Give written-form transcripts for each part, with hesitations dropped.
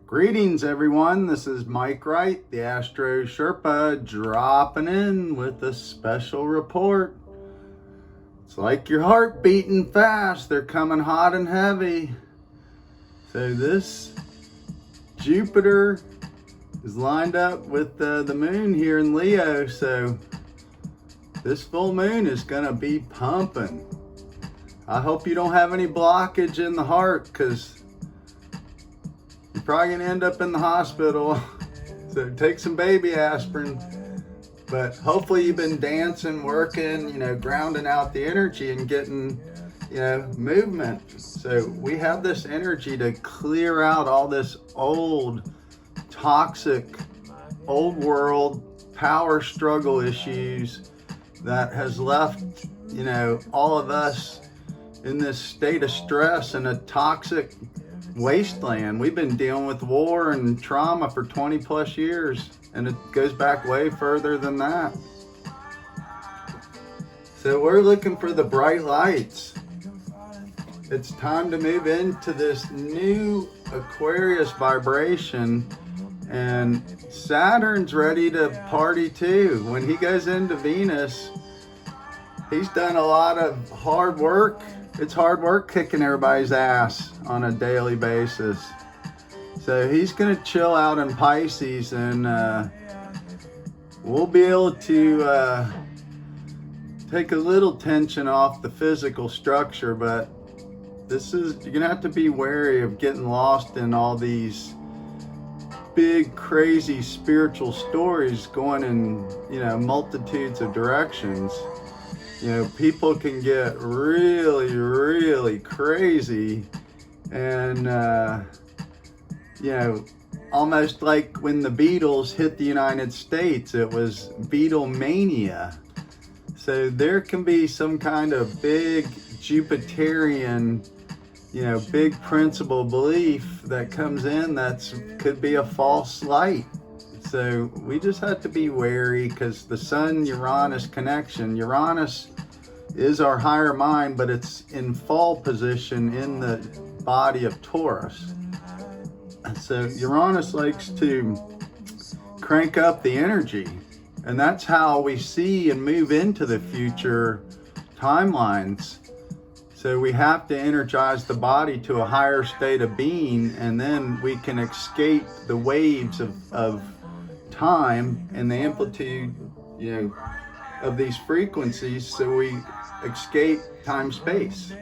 Greetings everyone, this is Mike Wright, the Astro Sherpa, dropping in with a special report. It's like your heart beating fast, they're coming hot and heavy. So this Jupiter is lined up with the moon here in Leo, so this full moon is gonna be pumping. I hope you don't have any blockage in the heart, because you're probably gonna end up in the hospital. So take some baby aspirin. But hopefully you've been dancing, working, grounding out the energy and getting, movement. So we have this energy to clear out all this old, toxic, old world power struggle issues that has left, all of us in this state of stress and a toxic wasteland. We've been dealing with war and trauma for 20 plus years, and it goes back way further than that. So we're looking for the bright lights. It's time to move into this new Aquarius vibration, and Saturn's ready to party too. When he goes into Venus, he's done a lot of hard work. It's hard work kicking everybody's ass on a daily basis. So he's gonna chill out in Pisces, and we'll be able to take a little tension off the physical structure, but you're gonna have to be wary of getting lost in all these big, crazy spiritual stories going in, multitudes of directions. People can get really, really crazy, and, almost like when the Beatles hit the United States, it was Beatlemania. So there can be some kind of big Jupiterian, big principle belief that comes in could be a false light. So we just have to be wary, because the Sun-Uranus connection, Uranus is our higher mind, but it's in fall position in the body of Taurus. So Uranus likes to crank up the energy, and that's how we see and move into the future timelines. So we have to energize the body to a higher state of being, and then we can escape the waves of time and the amplitude, of these frequencies, so we escape time-space.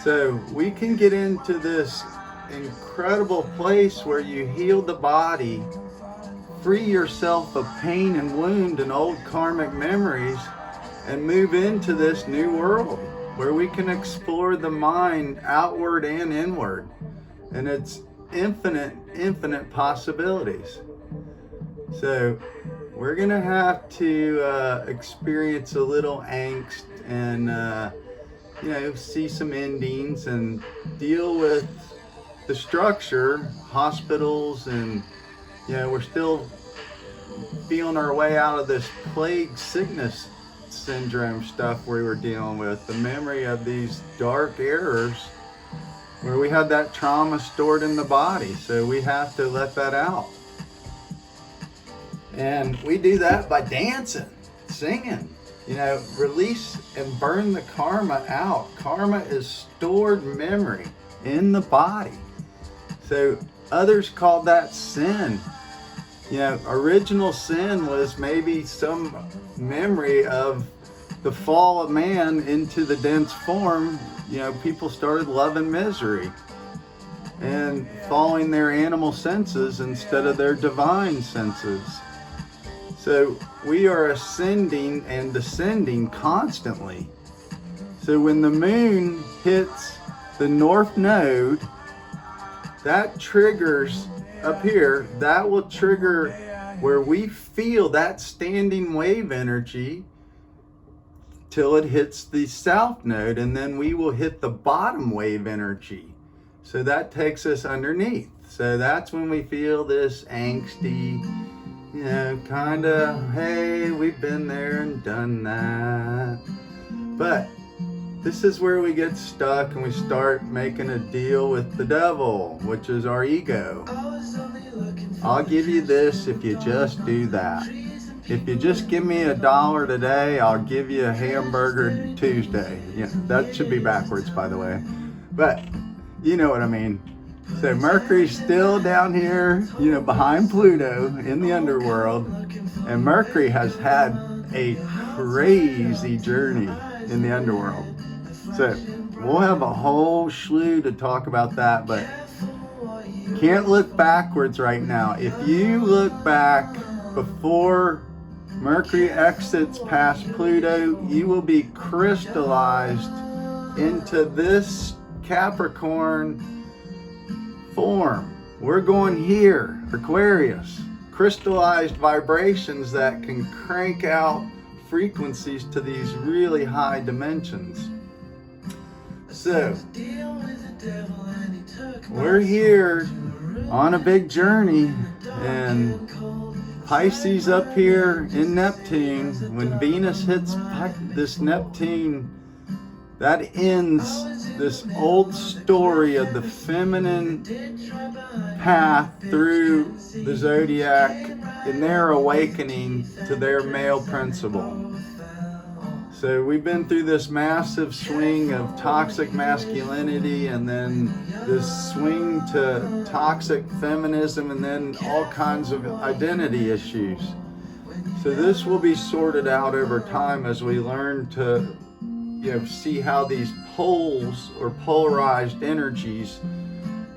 So we can get into this incredible place where you heal the body, free yourself of pain and wound and old karmic memories, and move into this new world where we can explore the mind outward and inward. And it's infinite possibilities. So we're gonna have to experience a little angst and see some endings and deal with the structure, hospitals, and we're still feeling our way out of this plague sickness syndrome stuff we were dealing with, the memory of these dark errors where we had that trauma stored in the body. So we have to let that out. And we do that by dancing, singing, release and burn the karma out. Karma is stored memory in the body. So others call that sin. Original sin was maybe some memory of the fall of man into the dense form. People started loving misery and following their animal senses instead of their divine senses. So we are ascending and descending constantly. So when the moon hits the north node, that triggers up here, that will trigger where we feel that standing wave energy till it hits the south node, and then we will hit the bottom wave energy. So that takes us underneath. So that's when we feel this angsty, kind of, hey, we've been there and done that. But this is where we get stuck and we start making a deal with the devil, which is our ego. I'll give you this if you just do that. If you just give me $1 today, I'll give you a hamburger Tuesday. Yeah, that should be backwards, by the way. But you know what I mean. So Mercury's still down here, behind Pluto in the underworld. And Mercury has had a crazy journey in the underworld. So we'll have a whole slew to talk about that, but can't look backwards right now. If you look back before Mercury exits past Pluto, you will be crystallized into this Capricorn form. We're going here, Aquarius. Crystallized vibrations that can crank out frequencies to these really high dimensions. So, we're here on a big journey, and Pisces up here in Neptune, when Venus hits this Neptune, that ends this old story of the feminine path through the zodiac in their awakening to their male principle. So we've been through this massive swing of toxic masculinity, and then this swing to toxic feminism, and then all kinds of identity issues. So this will be sorted out over time as we learn to see how these poles or polarized energies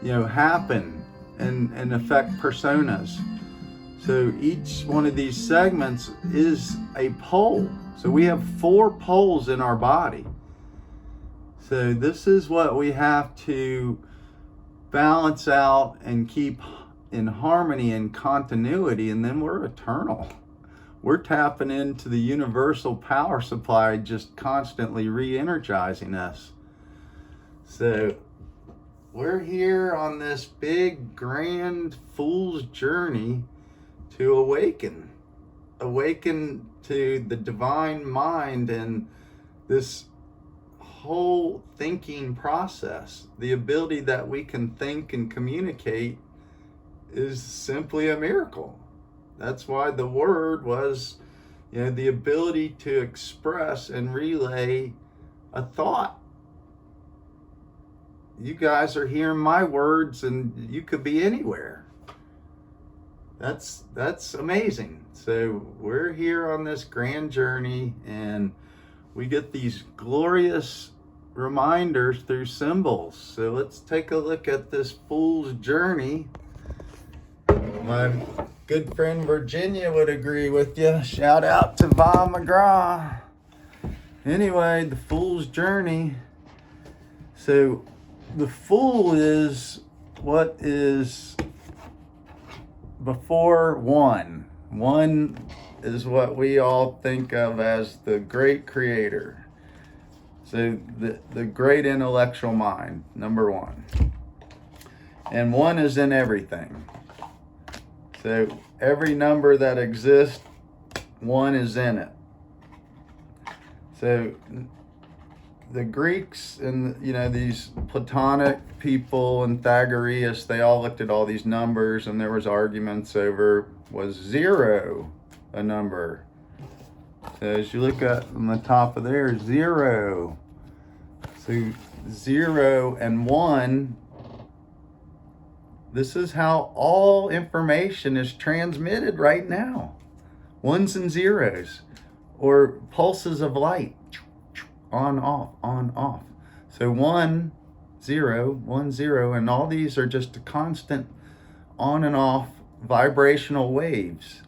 happen and affect personas. So each one of these segments is a pole. So we have 4 poles in our body. So this is what we have to balance out and keep in harmony and continuity, and then we're eternal. We're tapping into the universal power supply, just constantly re-energizing us. So we're here on this big, grand fool's journey to awaken to the divine mind and this whole thinking process. The ability that we can think and communicate is simply a miracle. That's why the word was, the ability to express and relay a thought. You guys are hearing my words, and you could be anywhere. That's amazing. So we're here on this grand journey, and we get these glorious reminders through symbols. So let's take a look at this fool's journey. My good friend Virginia would agree with you. Shout out to Va McGraw. Anyway, the fool's journey. So the fool is what is before one. One is what we all think of as the great creator. So the great intellectual mind, number 1. And 1 is in everything. So every number that exists, 1 is in it. So the Greeks and these Platonic people and Pythagoras, they all looked at all these numbers, and there was arguments over, was 0 a number? So as you look at on the top of there, 0. So 0 and 1. This is how all information is transmitted right now. 1s and 0s, or pulses of light. On, off, on, off. So 1, 0, 1, 0, and all these are just a constant on and off vibrational waves.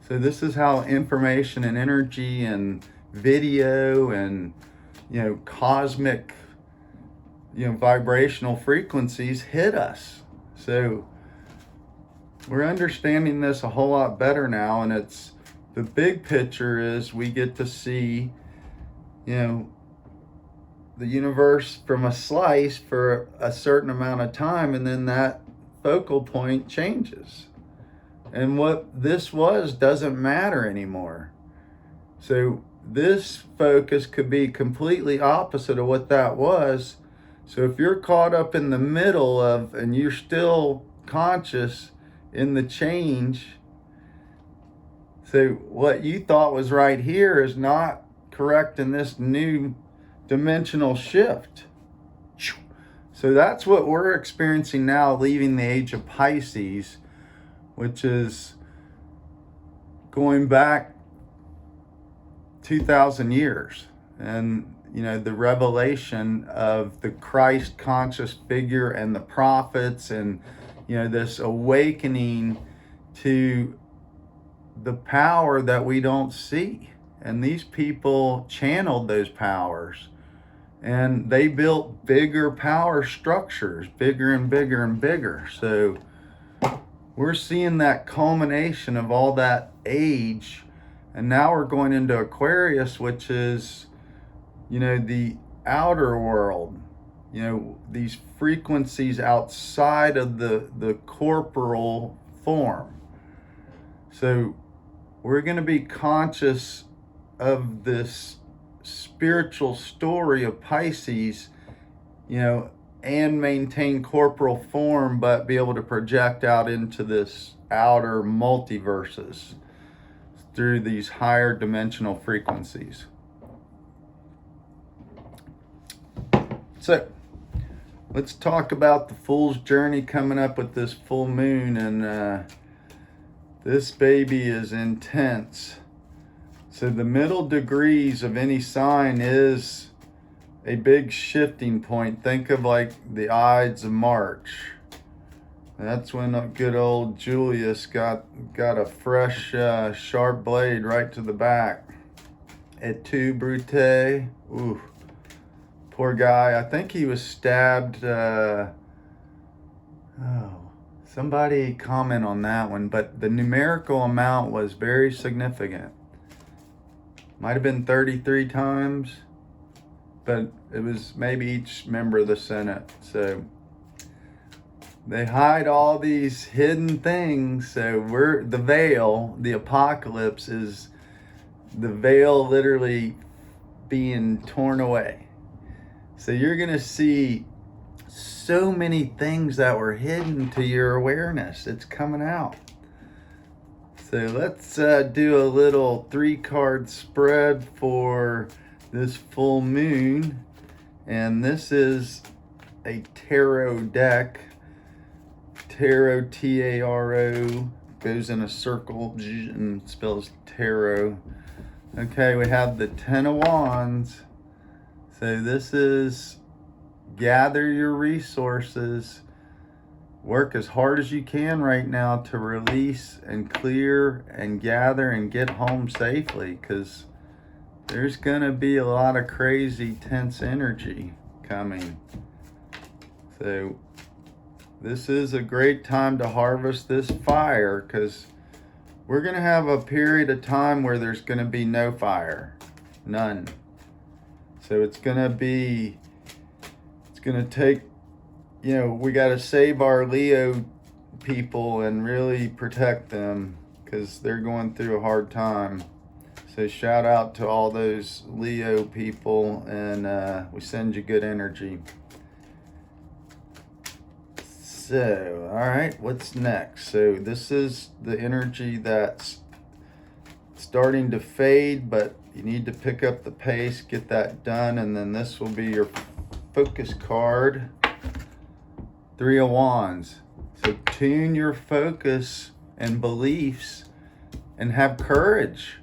So this is how information and energy and video and cosmic vibrational frequencies hit us. So we're understanding this a whole lot better now, and it's the big picture is we get to see the universe from a slice for a certain amount of time, and then that focal point changes. And what this was doesn't matter anymore. So this focus could be completely opposite of what that was. So if you're caught up in the middle of, and you're still conscious in the change, so what you thought was right here is not correct in this new dimensional shift. So that's what we're experiencing now, leaving the age of Pisces, which is going back 2,000 years. And, you know, the revelation of the Christ conscious figure and the prophets, and, you know, this awakening to the power that we don't see. And these people channeled those powers, and they built bigger power structures, bigger and bigger and bigger. So we're seeing that culmination of all that age. And now we're going into Aquarius, which is, you know, the outer world, you know, these frequencies outside of the corporal form. So we're going to be conscious of this spiritual story of Pisces, you know, and maintain corporal form, but be able to project out into this outer multiverses through these higher dimensional frequencies. So let's talk about the Fool's Journey coming up with this full moon, and this baby is intense. So the middle degrees of any sign is a big shifting point. Think of like the Ides of March. That's when good old Julius got a fresh, sharp blade right to the back. Et tu, Brute? Ooh, poor guy. I think he was stabbed. Somebody comment on that one. But the numerical amount was very significant. Might have been 33 times, but it was maybe each member of the Senate. So they hide all these hidden things. So we're the veil, the apocalypse is the veil literally being torn away. So you're going to see so many things that were hidden to your awareness. It's coming out. So let's do a little 3-card spread for this full moon. And this is a tarot deck. Tarot, T-A-R-O, goes in a circle and spells tarot. Okay, we have the 10 of Wands. So this is gather your resources. Work as hard as you can right now to release and clear and gather and get home safely, because there's going to be a lot of crazy, tense energy coming. So this is a great time to harvest this fire, because we're going to have a period of time where there's going to be no fire. None. So it's going to take, you know, we got to save our Leo people and really protect them, because they're going through a hard time. So shout out to all those Leo people, and we send you good energy. So, all right, what's next? So this is the energy that's starting to fade, but you need to pick up the pace, get that done, and then this will be your focus card. 3 of Wands. So tune your focus and beliefs and have courage.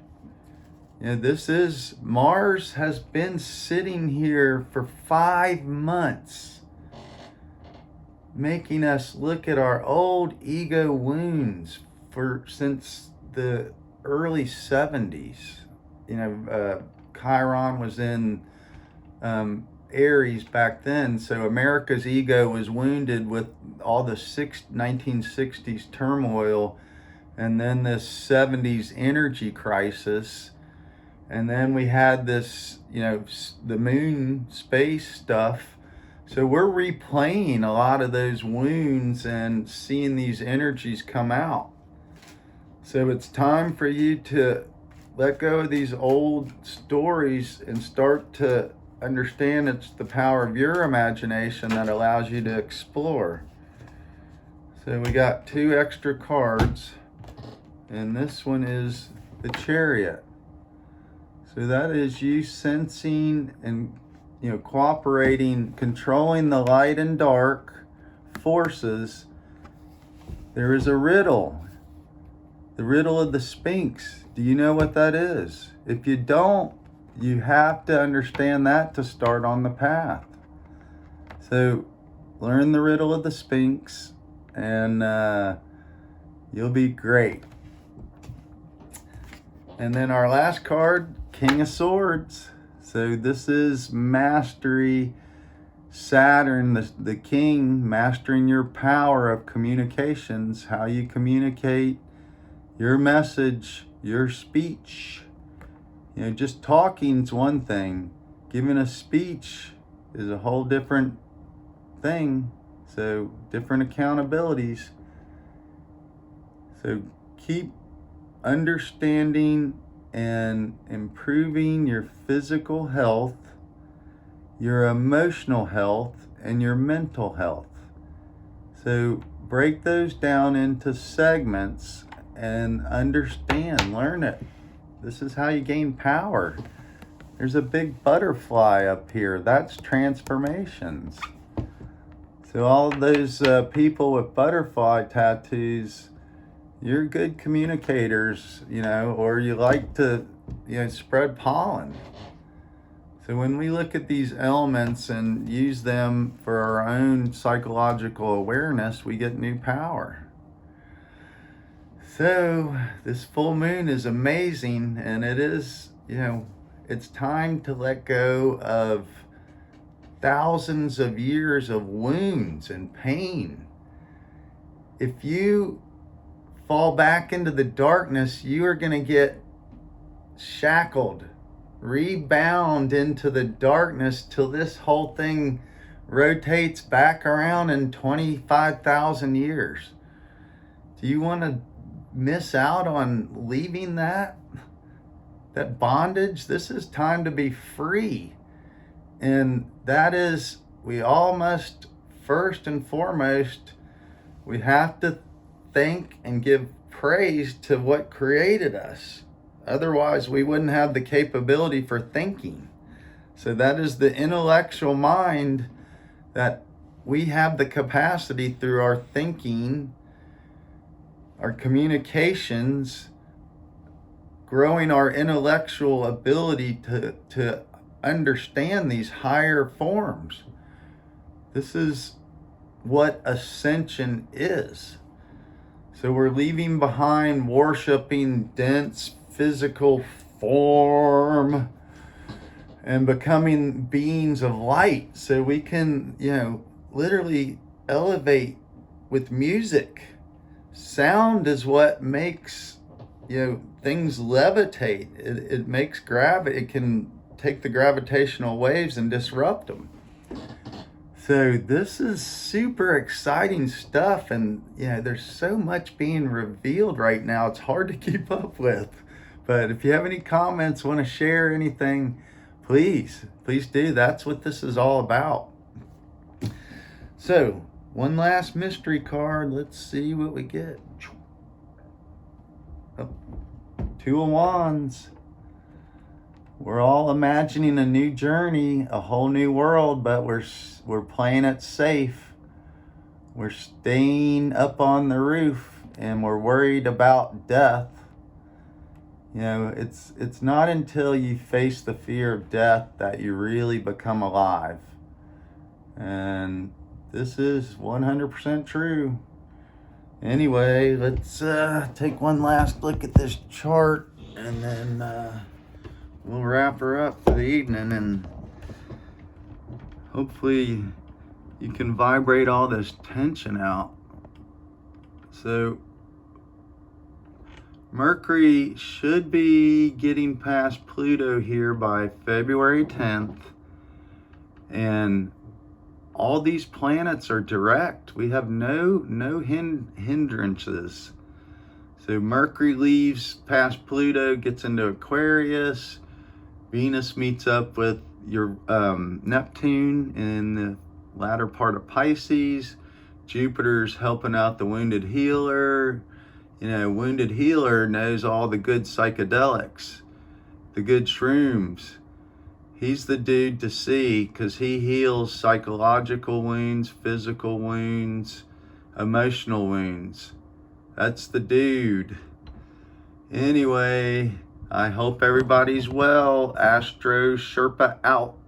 You know, this is, Mars has been sitting here for 5 months, making us look at our old ego wounds since the early 70s. You know, Chiron was in Aries back then, so America's ego was wounded with all the 1960s turmoil, and then this 70s energy crisis, and then we had this, you know, the moon space stuff. So we're replaying a lot of those wounds and seeing these energies come out. So it's time for you to let go of these old stories and start to understand it's the power of your imagination that allows you to explore. So we got 2 extra cards, and this one is the Chariot. So that is you sensing and cooperating, controlling the light and dark forces. There is a riddle, the riddle of the Sphinx. Do you know what that is? If you don't, you have to understand that to start on the path. So learn the riddle of the Sphinx, and you'll be great. And then our last card, King of Swords. So this is mastery. Saturn, the king, mastering your power of communications, how you communicate your message, your speech. Just talking's one thing. Giving a speech is a whole different thing. So different accountabilities. So keep understanding and improving your physical health, your emotional health, and your mental health. So break those down into segments and understand, learn it. This is how you gain power. There's a big butterfly up here. That's transformations. So all those people with butterfly tattoos, you're good communicators, or you like to, spread pollen. So when we look at these elements and use them for our own psychological awareness, we get new power. So this full moon is amazing, and it is, it's time to let go of thousands of years of wounds and pain. If you fall back into the darkness, you are going to get shackled, rebound into the darkness till this whole thing rotates back around in 25,000 years. Do you want to miss out on leaving that bondage? This is time to be free. And that is, we all must, first and foremost, we have to thank and give praise to what created us. Otherwise, we wouldn't have the capability for thinking. So that is the intellectual mind, that we have the capacity through our thinking, our communications, growing our intellectual ability to understand these higher forms. This is what ascension is. So we're leaving behind worshiping dense physical form and becoming beings of light, so we can, literally elevate with music. Sound is what makes, things levitate. It makes gravity. It can take the gravitational waves and disrupt them. So this is super exciting stuff, and there's so much being revealed right now. It's hard to keep up with. But if you have any comments, want to share anything, please do. That's what this is all about. So one last mystery card. Let's see what we get. Oh, 2 of Wands. We're all imagining a new journey, a whole new world, but we're playing it safe. We're staying up on the roof, and we're worried about death. It's not until you face the fear of death that you really become alive. And this is 100% true. Anyway, let's take one last look at this chart, and then we'll wrap her up for the evening, and hopefully you can vibrate all this tension out. So Mercury should be getting past Pluto here by February 10th, and all these planets are direct. We have no hindrances. So Mercury leaves past Pluto, gets into Aquarius. Venus meets up with your Neptune in the latter part of Pisces. Jupiter's helping out the wounded healer. You know, wounded healer knows all the good psychedelics, the good shrooms. He's the dude to see because he heals psychological wounds, physical wounds, emotional wounds. That's the dude. Anyway, I hope everybody's well. Astro Sherpa out.